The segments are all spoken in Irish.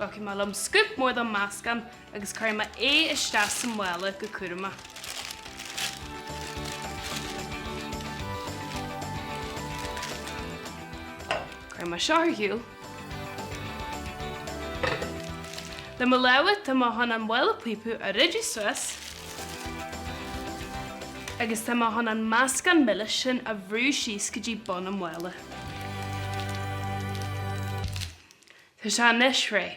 Ok, má lom scoop mór don máscan agus cairma iste san mhile go cuirma. Cairma searthúil. Le má leabhad tá má hana an mhile puipu a riidir suas agus tá má hana an máscan mille sin a bhrú síos go dtí bon an mhile. Tá se nes ré.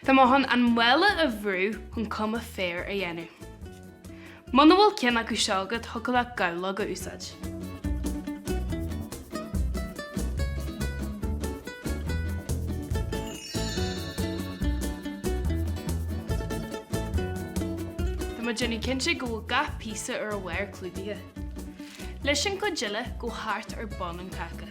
Tá má hon an mhile a bhrú chun cuma fér a dhéanú. Mana bhfuil cinna go seagad thucail le gaeilge go úsáid. Tá má Jenny cinse go bhfuil gath píosa ar a bhhair clúdaithe. Leis sin go diile go thart ar bon an caca.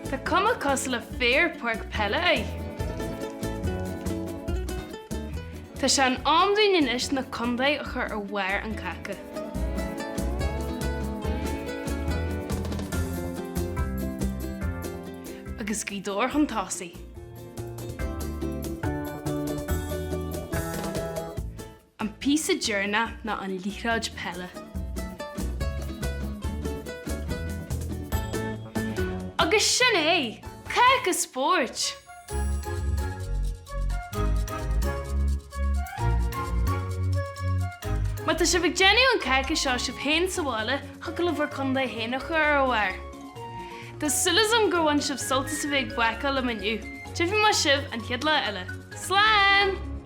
Tá cuma cos le fér porc pelle é. Tá sé an amdún inis na condaid a chur ar bhhair an caca. Agus gcuidóir an tásaí. An píosa dearna na an líchráid pelle. Agus sin é, caca spórt. Má tá si bh déanú an caca seo sibh féin sa bhála thucail le bhar condaid héanach chu ar bhhair. Tá sulas an gur bhain sibh soltas a bheith bácáil le maniu. Tuimhí má sibh an chiad le eile. Slán!